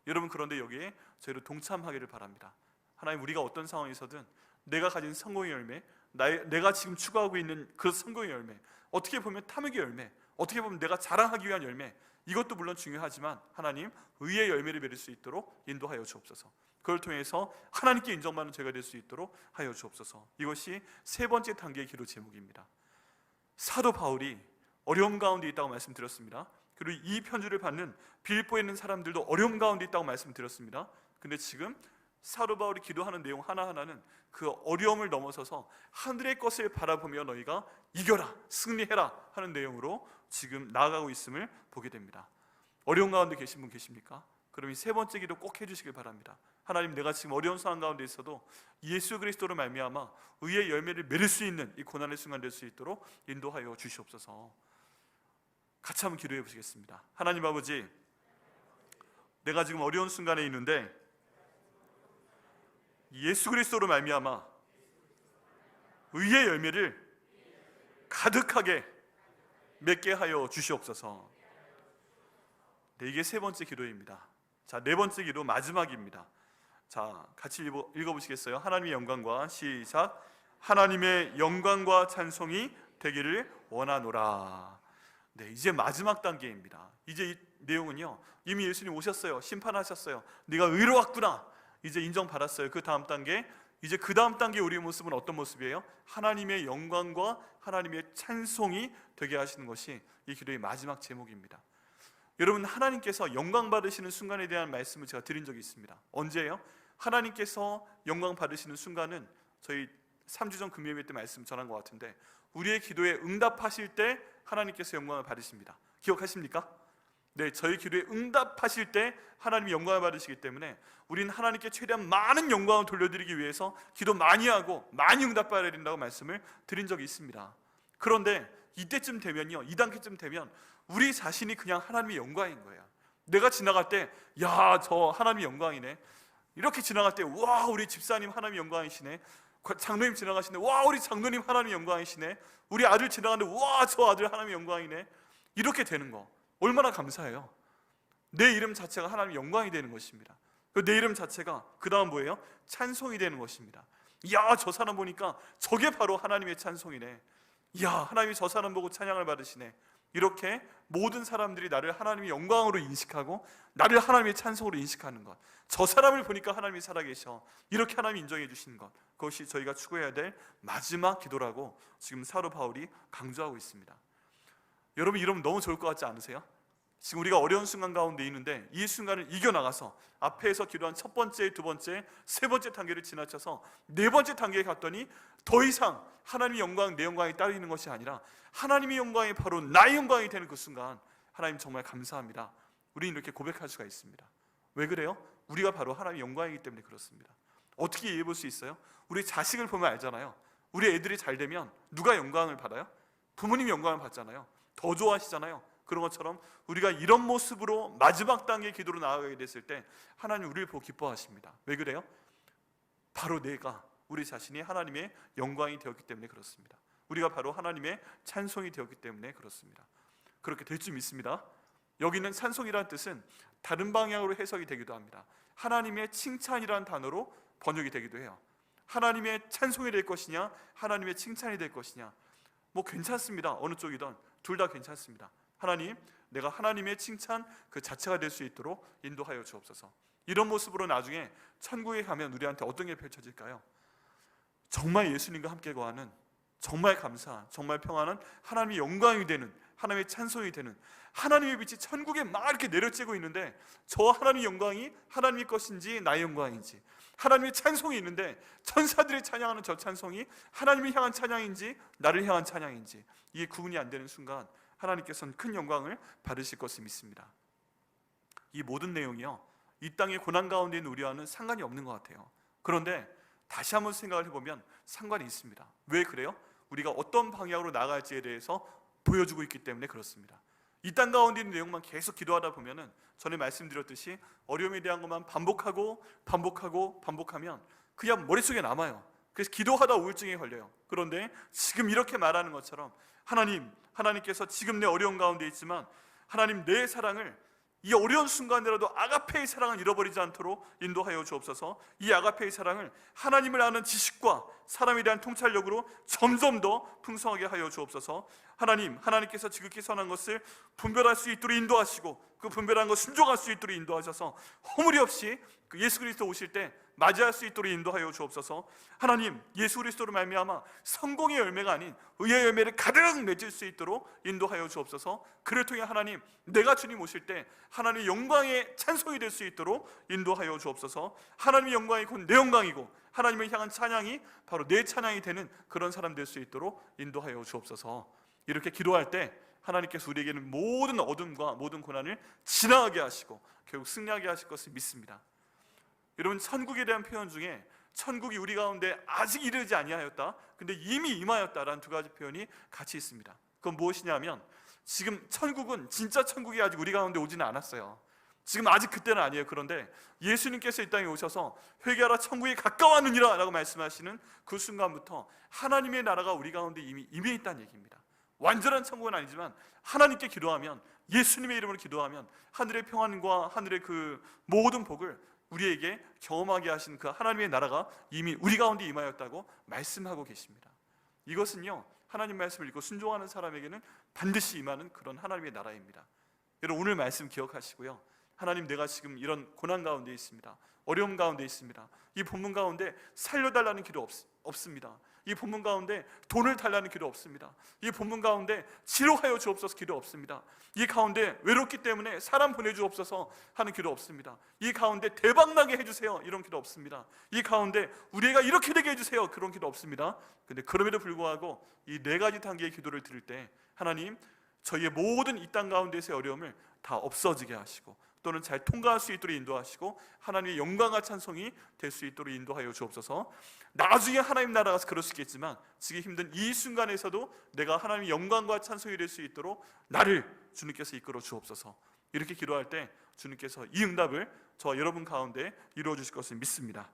여러분, 그런데 여기에 저희를 동참하기를 바랍니다. 하나님, 우리가 어떤 상황에서든 내가 가진 성공의 열매, 내가 지금 추구하고 있는 그 성공의 열매, 어떻게 보면 탐욕의 열매, 어떻게 보면 내가 자랑하기 위한 열매, 이것도 물론 중요하지만 하나님, 의의 열매를 맺을 수 있도록 인도하여 주옵소서. 그걸 통해서 하나님께 인정받는 죄가 될 수 있도록 하여 주옵소서. 이것이 세 번째 단계의 기도 제목입니다. 사도 바울이 어려움 가운데 있다고 말씀드렸습니다. 그리고 이 편지를 받는 빌립보에 있는 사람들도 어려움 가운데 있다고 말씀드렸습니다. 근데 지금 사도 바울이 기도하는 내용 하나하나는 그 어려움을 넘어서서 하늘의 것을 바라보며 너희가 이겨라, 승리해라 하는 내용으로 지금 나아가고 있음을 보게 됩니다. 어려운 가운데 계신 분 계십니까? 그럼 이 세 번째 기도 꼭 해주시길 바랍니다. 하나님, 내가 지금 어려운 상황 가운데 있어도 예수 그리스도로 말미암아 의의 열매를 맺을 수 있는 이 고난의 순간 될 수 있도록 인도하여 주시옵소서. 같이 한번 기도해 보시겠습니다. 하나님 아버지, 내가 지금 어려운 순간에 있는데 예수 그리스도로 말미암아 의의 열매를 가득하게 맺게 하여 주시옵소서. 이게 세 번째 기도입니다. 자, 네 번째 기도 마지막입니다. 자, 같이 읽어보시겠어요? 하나님의 영광과 시작. 하나님의 영광과 찬송이 되기를 원하노라. 이제 마지막 단계입니다. 이제 이 내용은요, 이미 예수님 오셨어요. 심판하셨어요. 네가 의로웠구나, 이제 인정받았어요. 그 다음 단계, 이제 그 다음 단계 우리의 모습은 어떤 모습이에요? 하나님의 영광과 하나님의 찬송이 되게 하시는 것이 이 기도의 마지막 제목입니다. 여러분, 하나님께서 영광 받으시는 순간에 대한 말씀을 제가 드린 적이 있습니다. 언제예요? 하나님께서 영광 받으시는 순간은 저희 3주 전 금요일 때 말씀 전한 것 같은데, 우리의 기도에 응답하실 때 하나님께서 영광을 받으십니다. 기억하십니까? 네, 저희 기도에 응답하실 때 하나님이 영광을 받으시기 때문에 우리는 하나님께 최대한 많은 영광을 돌려드리기 위해서 기도 많이 하고 많이 응답받아야 된다고 말씀을 드린 적이 있습니다. 그런데 이때쯤 되면요, 이 단계쯤 되면 우리 자신이 그냥 하나님의 영광인 거예요. 내가 지나갈 때, 야, 저 하나님의 영광이네. 이렇게 지나갈 때, 와, 우리 집사님 하나님의 영광이시네. 장로님 지나가시네. 와, 우리 장로님 하나님의 영광이시네. 우리 아들 지나가는데, 와, 저 아들 하나님의 영광이네. 이렇게 되는 거 얼마나 감사해요. 내 이름 자체가 하나님의 영광이 되는 것입니다. 내 이름 자체가 그 다음 뭐예요? 찬송이 되는 것입니다. 야, 저 사람 보니까 저게 바로 하나님의 찬송이네. 야, 하나님이 저 사람 보고 찬양을 받으시네. 이렇게 모든 사람들이 나를 하나님의 영광으로 인식하고 나를 하나님의 찬송으로 인식하는 것, 저 사람을 보니까 하나님이 살아계셔, 이렇게 하나님이 인정해 주시는 것, 그것이 저희가 추구해야 될 마지막 기도라고 지금 사도 바울이 강조하고 있습니다. 여러분, 이러면 너무 좋을 것 같지 않으세요? 지금 우리가 어려운 순간 가운데 있는데 이 순간을 이겨나가서 앞에서 기도한 첫 번째, 두 번째, 세 번째 단계를 지나쳐서 네 번째 단계에 갔더니 더 이상 하나님의 영광, 내 영광이 따르는 것이 아니라 하나님의 영광이 바로 나의 영광이 되는 그 순간, 하나님 정말 감사합니다, 우리는 이렇게 고백할 수가 있습니다. 왜 그래요? 우리가 바로 하나님의 영광이기 때문에 그렇습니다. 어떻게 이해해 볼 수 있어요? 우리 자식을 보면 알잖아요. 우리 애들이 잘 되면 누가 영광을 받아요? 부모님이 영광을 받잖아요. 더 좋아하시잖아요. 그런 것처럼 우리가 이런 모습으로 마지막 단계의 기도로 나아가게 됐을 때 하나님 우리를 보고 기뻐하십니다. 왜 그래요? 바로 내가, 우리 자신이 하나님의 영광이 되었기 때문에 그렇습니다. 우리가 바로 하나님의 찬송이 되었기 때문에 그렇습니다. 그렇게 될 줄 믿습니다. 여기는 찬송이라는 뜻은 다른 방향으로 해석이 되기도 합니다. 하나님의 칭찬이라는 단어로 번역이 되기도 해요. 하나님의 찬송이 될 것이냐, 하나님의 칭찬이 될 것이냐, 뭐 괜찮습니다. 어느 쪽이든 둘 다 괜찮습니다. 하나님, 내가 하나님의 칭찬 그 자체가 될 수 있도록 인도하여 주옵소서. 이런 모습으로 나중에 천국에 가면 우리한테 어떤 게 펼쳐질까요? 정말 예수님과 함께 거하는, 정말 감사한, 정말 평안한 하나님의 영광이 되는, 하나님의 찬송이 되는, 하나님의 빛이 천국에 막 이렇게 내려쬐고 있는데 저 하나님의 영광이 하나님의 것인지 나의 영광인지, 하나님의 찬송이 있는데 천사들이 찬양하는 저 찬송이 하나님을 향한 찬양인지 나를 향한 찬양인지, 이게 구분이 안 되는 순간 하나님께서는 큰 영광을 받으실 것을 믿습니다. 이 모든 내용이요, 이 땅의 고난 가운데 있는 우리와는 상관이 없는 것 같아요. 그런데 다시 한번 생각을 해보면 상관이 있습니다. 왜 그래요? 우리가 어떤 방향으로 나아갈지에 대해서 보여주고 있기 때문에 그렇습니다. 이 땅 가운데 있는 내용만 계속 기도하다 보면은 전에 말씀드렸듯이 어려움에 대한 것만 반복하면 그냥 머릿속에 남아요. 그래서 기도하다 우울증에 걸려요. 그런데 지금 이렇게 말하는 것처럼 하나님께서 지금 내 어려운 가운데 있지만 하나님, 내 사랑을 이 어려운 순간이라도 아가페의 사랑을 잃어버리지 않도록 인도하여 주옵소서. 이 아가페의 사랑을 하나님을 아는 지식과 사람에 대한 통찰력으로 점점 더 풍성하게 하여 주옵소서. 하나님께서 지극히 선한 것을 분별할 수 있도록 인도하시고 그 분별한 것 순종할 수 있도록 인도하셔서 허물이 없이 그 예수 그리스도 오실 때 맞이할 수 있도록 인도하여 주옵소서. 하나님, 예수 그리스도로 말미암아 성공의 열매가 아닌 의의 열매를 가득 맺을 수 있도록 인도하여 주옵소서. 그를 통해 하나님, 내가 주님 오실 때 하나님의 영광의 찬송이 될 수 있도록 인도하여 주옵소서. 하나님의 영광이 곧 내 영광이고 하나님을 향한 찬양이 바로 내 찬양이 되는 그런 사람 될 수 있도록 인도하여 주옵소서. 이렇게 기도할 때 하나님께서 우리에게는 모든 어둠과 모든 고난을 지나가게 하시고 결국 승리하게 하실 것을 믿습니다. 여러분, 천국에 대한 표현 중에 천국이 우리 가운데 아직 이르지 아니하였다, 근데 이미 임하였다라는 두 가지 표현이 같이 있습니다. 그건 무엇이냐면, 지금 천국은, 진짜 천국이 아직 우리 가운데 오지는 않았어요. 지금 아직 그때는 아니에요. 그런데 예수님께서 이 땅에 오셔서 회개하라, 천국이 가까웠느니라 라고 말씀하시는 그 순간부터 하나님의 나라가 우리 가운데 이미 임해 있다는 얘기입니다. 완전한 천국은 아니지만 하나님께 기도하면, 예수님의 이름으로 기도하면 하늘의 평안과 하늘의 그 모든 복을 우리에게 경험하게 하신 그 하나님의 나라가 이미 우리 가운데 임하였다고 말씀하고 계십니다. 이것은요, 하나님 말씀을 읽고 순종하는 사람에게는 반드시 임하는 그런 하나님의 나라입니다. 여러분, 오늘 말씀 기억하시고요, 하나님, 내가 지금 이런 고난 가운데 있습니다. 어려움 가운데 있습니다. 이 본문 가운데 살려달라는 기도 없습니다. 이 본문 가운데 돈을 달라는 기도 없습니다. 이 본문 가운데 치료하여 주옵소서 기도 없습니다. 이 가운데 외롭기 때문에 사람 보내주옵소서 하는 기도 없습니다. 이 가운데 대박나게 해주세요 이런 기도 없습니다. 이 가운데 우리가 이렇게 되게 해주세요 그런 기도 없습니다. 근데 그럼에도 불구하고 이 네 가지 단계의 기도를 드릴 때 하나님, 저희의 모든 이 땅 가운데서의 어려움을 다 없어지게 하시고 또는 잘 통과할 수 있도록 인도하시고 하나님의 영광과 찬송이 될 수 있도록 인도하여 주옵소서. 나중에 하나님 나라 가서 그럴 수 있겠지만 지금 힘든 이 순간에서도 내가 하나님의 영광과 찬송이 될 수 있도록 나를 주님께서 이끌어 주옵소서. 이렇게 기도할 때 주님께서 이 응답을 저와 여러분 가운데 이루어 주실 것을 믿습니다.